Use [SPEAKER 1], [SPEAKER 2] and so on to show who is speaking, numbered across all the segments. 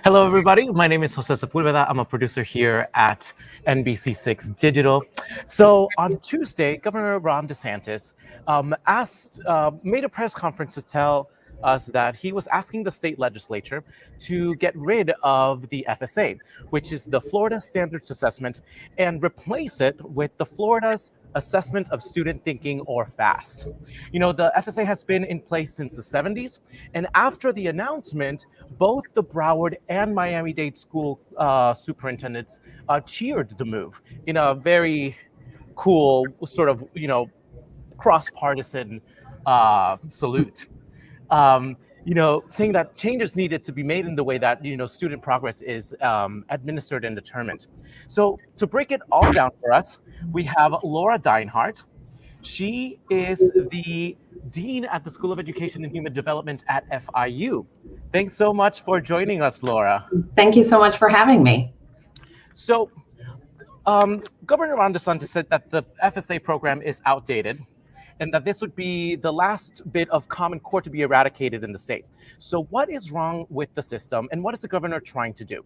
[SPEAKER 1] Hello, everybody. My name is Jose Sepulveda. I'm a producer here at NBC6 Digital. So on Tuesday, Governor Ron DeSantis made a press conference to tell us that he was asking the state legislature to get rid of the FSA, which is the Florida Standards Assessment, and replace it with the Florida's Assessment of Student Thinking, or FAST. You know, the FSA has been in place since the 70s, and after the announcement, both the Broward and Miami-Dade school superintendents cheered the move in a very cool sort of, cross-partisan salute. Saying that changes needed to be made in the way that, student progress is administered and determined. So to break it all down for us, we have Laura Dinehart. She is the Dean at the School of Education and Human Development at FIU. Thanks so much for joining us, Laura.
[SPEAKER 2] Thank you so much for having me.
[SPEAKER 1] So Governor Ron DeSantis said that the FSA program is outdated, and that this would be the last bit of Common Core to be eradicated in the state. So what is wrong with the system, and what is the governor trying to do?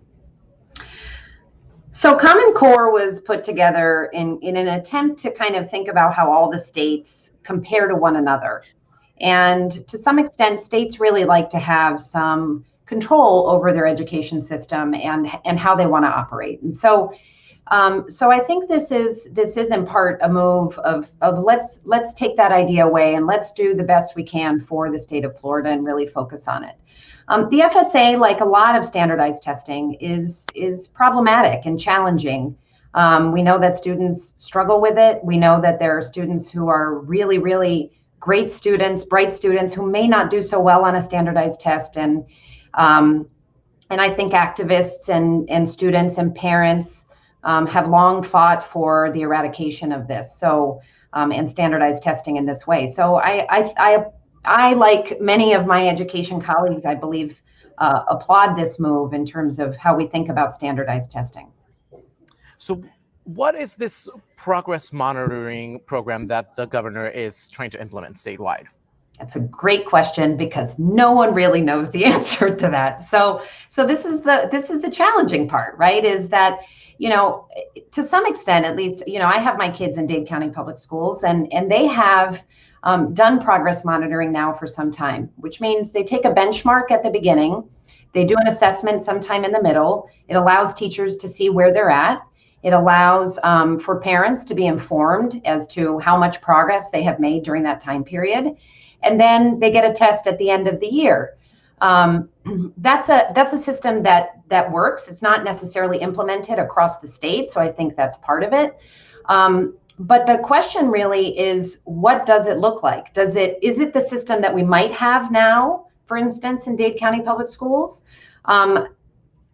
[SPEAKER 2] So Common Core was put together in an attempt to kind of think about how all the states compare to one another. And to some extent, states really like to have some control over their education system and how they want to operate. And so I think this is in part a move of let's take that idea away and let's do the best we can for the state of Florida and really focus on it. The FSA, like a lot of standardized testing, is problematic and challenging. We know that students struggle with it. We know that there are students who are really, really great students, bright students who may not do so well on a standardized test. And I think activists and students and parents have long fought for the eradication of this, and standardized testing in this way. So I, like many of my education colleagues, I believe, applaud this move in terms of how we think about standardized testing.
[SPEAKER 1] So what is this progress monitoring program that the governor is trying to implement statewide?
[SPEAKER 2] That's a great question, because no one really knows the answer to that. So this is the challenging part, right? Is that, to some extent, at least, I have my kids in Dade County Public Schools, and they have done progress monitoring now for some time, which means they take a benchmark at the beginning, they do an assessment sometime in the middle. It allows teachers to see where they're at. It allows for parents to be informed as to how much progress they have made during that time period. And then they get a test at the end of the year. That's a system that works. It's not necessarily implemented across the state, so I think that's part of it. But the question really is, what does it look like? Is it the system that we might have now, for instance, in Dade County Public Schools,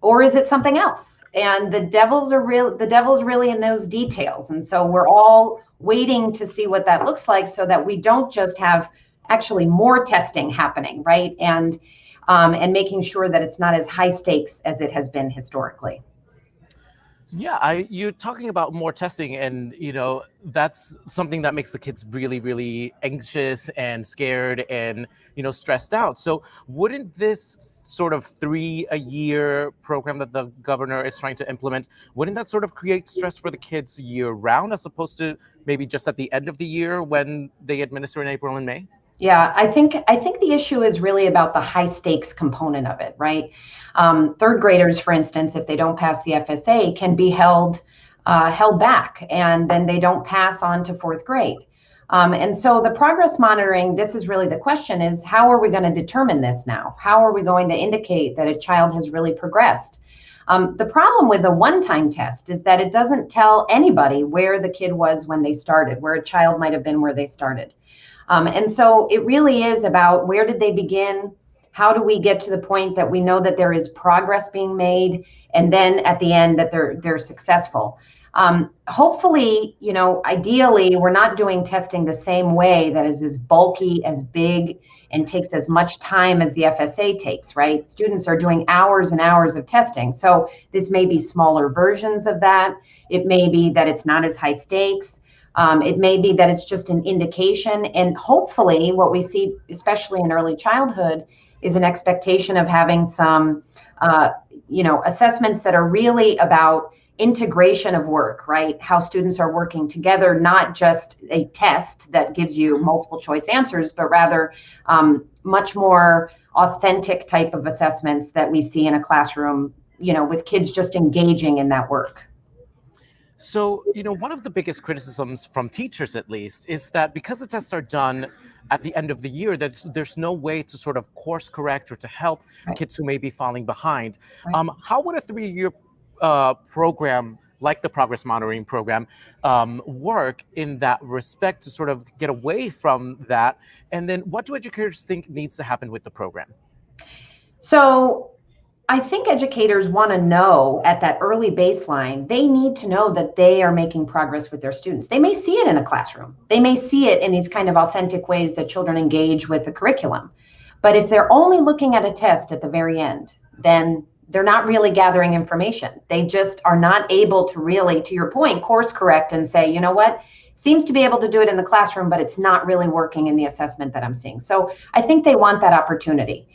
[SPEAKER 2] or is it something else? And the devil's really in those details. And so we're all waiting to see what that looks like, so that we don't just have actually more testing happening, right? And making sure that it's not as high stakes as it has been historically.
[SPEAKER 1] Yeah, you're talking about more testing, and that's something that makes the kids really, really anxious and scared and stressed out. So wouldn't this sort of 3-a-year program that the governor is trying to implement, wouldn't that sort of create stress for the kids year round, as opposed to maybe just at the end of the year when they administer in April and May?
[SPEAKER 2] Yeah, I think the issue is really about the high stakes component of it, right? Third graders, for instance, if they don't pass the FSA, can be held back, and then they don't pass on to fourth grade. And so the progress monitoring, this is really the question, is how are we going to determine this now? How are we going to indicate that a child has really progressed? The problem with a one-time test is that it doesn't tell anybody where the kid was when they started, where a child might have been where they started. And so it really is about, where did they begin? How do we get to the point that we know that there is progress being made, and then at the end that they're successful? Hopefully, ideally, we're not doing testing the same way that is as bulky, as big, and takes as much time as the FSA takes, right? Students are doing hours and hours of testing. So this may be smaller versions of that. It may be that it's not as high stakes. It may be that it's just an indication. And hopefully what we see, especially in early childhood, is an expectation of having some, assessments that are really about integration of work, right? How students are working together, not just a test that gives you multiple choice answers, but rather much more authentic type of assessments that we see in a classroom, with kids just engaging in that work.
[SPEAKER 1] So, one of the biggest criticisms from teachers, at least, is that because the tests are done at the end of the year, that there's no way to sort of course correct or to help kids who may be falling behind. How would a 3-year program like the progress monitoring program work in that respect to sort of get away from that? And then what do educators think needs to happen with the program?
[SPEAKER 2] So I think educators want to know at that early baseline, they need to know that they are making progress with their students. They may see it in a classroom. They may see it in these kind of authentic ways that children engage with the curriculum. But if they're only looking at a test at the very end, then they're not really gathering information. They just are not able to really, to your point, course correct and say, you know what, seems to be able to do it in the classroom, but it's not really working in the assessment that I'm seeing. So I think they want that opportunity.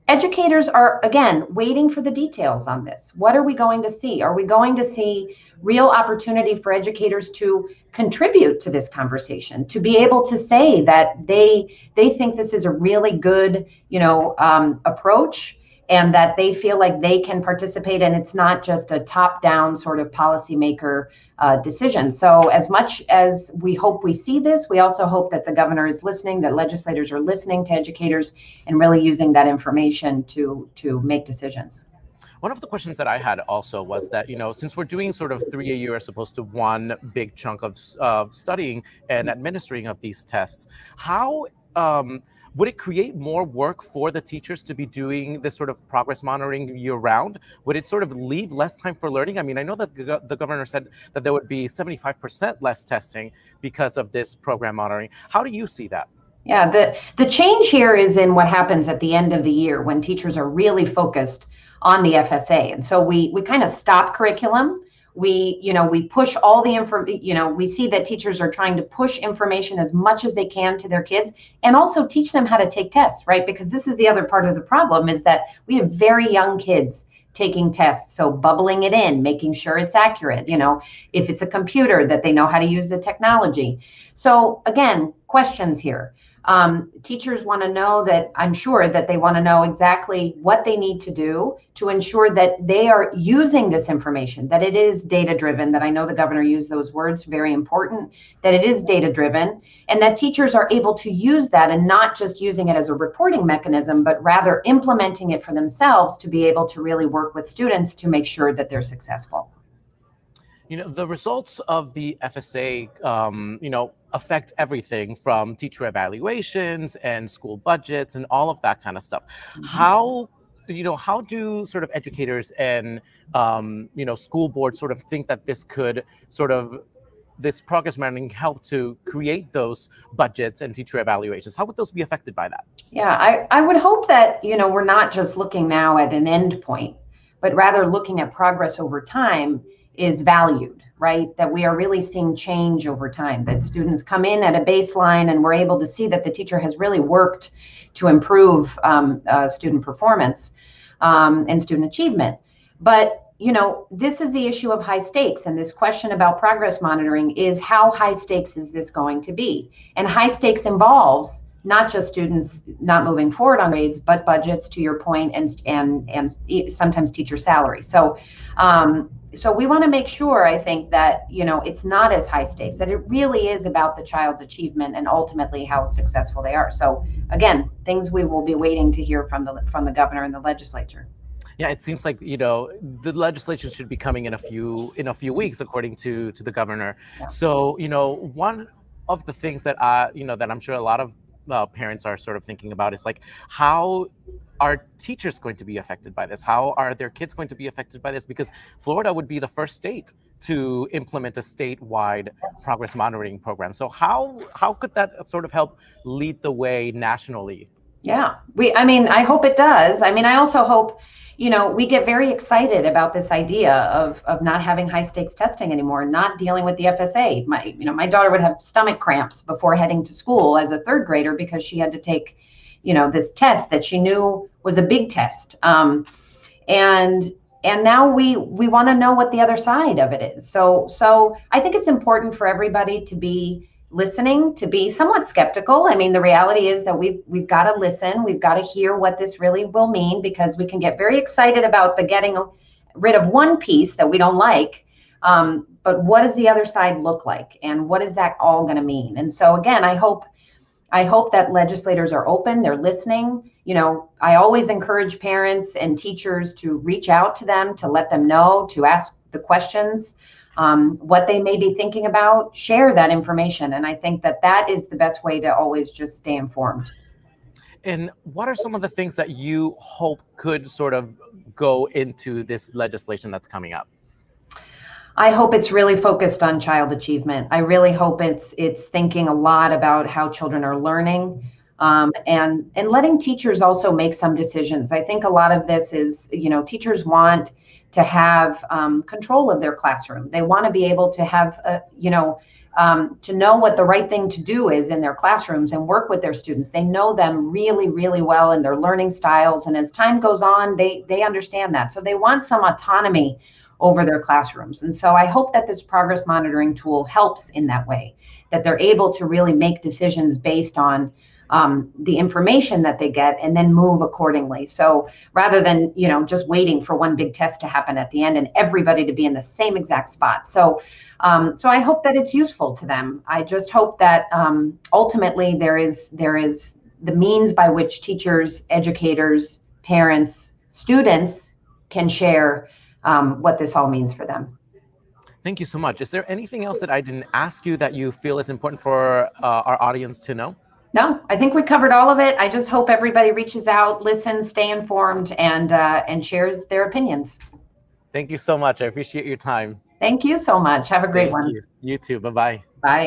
[SPEAKER 2] Educators are, again, waiting for the details on this. What are we going to see? Are we going to see real opportunity for educators to contribute to this conversation, to be able to say that they think this is a really good, approach, and that they feel like they can participate, and it's not just a top-down sort of policymaker decision. So as much as we hope we see this, we also hope that the governor is listening, that legislators are listening to educators and really using that information to make decisions.
[SPEAKER 1] One of the questions that I had also was that, since we're doing sort of 3 a year as opposed to one big chunk of studying and administering of these tests, how would it create more work for the teachers to be doing this sort of progress monitoring year round? Would it sort of leave less time for learning? I mean, I know that the governor said that there would be 75% less testing because of this program monitoring. How do you see that?
[SPEAKER 2] Yeah, the change here is in what happens at the end of the year when teachers are really focused on the FSA. And so we kind of stop curriculum. We push all the information, we see that teachers are trying to push information as much as they can to their kids and also teach them how to take tests, right? Because this is the other part of the problem, is that we have very young kids taking tests. So bubbling it in, making sure it's accurate, if it's a computer, that they know how to use the technology. So again, questions here. Teachers want to know that, I'm sure that they want to know exactly what they need to do to ensure that they are using this information, that it is data driven, that I know the governor used those words, very important, that it is data driven, and that teachers are able to use that and not just using it as a reporting mechanism, but rather implementing it for themselves to be able to really work with students to make sure that they're successful.
[SPEAKER 1] The results of the FSA, affect everything from teacher evaluations and school budgets and all of that kind of stuff. How do sort of educators and, school boards sort of think that this progress monitoring help to create those budgets and teacher evaluations? How would those be affected by that?
[SPEAKER 2] Yeah, I would hope that, we're not just looking now at an end point, but rather looking at progress over time is valued, right? That we are really seeing change over time, that students come in at a baseline and we're able to see that the teacher has really worked to improve student performance and student achievement. But, this is the issue of high stakes. And this question about progress monitoring is, how high stakes is this going to be? And high stakes involves not just students not moving forward on grades, but budgets, to your point, and sometimes teacher salary. So we want to make sure, I think, that it's not as high stakes, that it really is about the child's achievement and ultimately how successful they are. So again, things we will be waiting to hear from the governor and the legislature.
[SPEAKER 1] Yeah, it seems like the legislation should be coming in a few weeks, according to the governor. Yeah. So one of the things that that I'm sure a lot of parents are sort of thinking about is like, how are teachers going to be affected by this? How are their kids going to be affected by this? Because Florida would be the first state to implement a statewide progress monitoring program. So how could that sort of help lead the way nationally?
[SPEAKER 2] Yeah, I mean, I hope it does. I mean, I also hope, we get very excited about this idea of not having high stakes testing anymore, not dealing with the FSA. My daughter would have stomach cramps before heading to school as a third grader because she had to take, this test that she knew was a big test. And now we want to know what the other side of it is. So I think it's important for everybody to be listening, to be somewhat skeptical. I mean, the reality is that we've got to listen. We've got to hear what this really will mean, because we can get very excited about the getting rid of one piece that we don't like. But what does the other side look like? And what is that all going to mean? And so again, I hope that legislators are open, they're listening. I always encourage parents and teachers to reach out to them, to let them know, to ask the questions, what they may be thinking about, share that information. And I think that is the best way to always just stay informed.
[SPEAKER 1] And what are some of the things that you hope could sort of go into this legislation that's coming up?
[SPEAKER 2] I hope it's really focused on child achievement. I really hope it's thinking a lot about how children are learning, and letting teachers also make some decisions. I think a lot of this is, teachers want to have control of their classroom. They want to be able to have, to know what the right thing to do is in their classrooms and work with their students. They know them really, really well and their learning styles. And as time goes on, they understand that. So they want some autonomy over their classrooms. And so I hope that this progress monitoring tool helps in that way, that they're able to really make decisions based on the information that they get and then move accordingly. So rather than, just waiting for one big test to happen at the end and everybody to be in the same exact spot. So I hope that it's useful to them. I just hope that ultimately there is the means by which teachers, educators, parents, students can share what this all means for them.
[SPEAKER 1] Thank you so much. Is there anything else that I didn't ask you that you feel is important for our audience to know?
[SPEAKER 2] No, I think we covered all of it. I just hope everybody reaches out, listens, stay informed, and shares their opinions.
[SPEAKER 1] Thank you so much. I appreciate your time.
[SPEAKER 2] Thank you so much. Have a great one.
[SPEAKER 1] You too. Bye-bye.
[SPEAKER 2] Bye.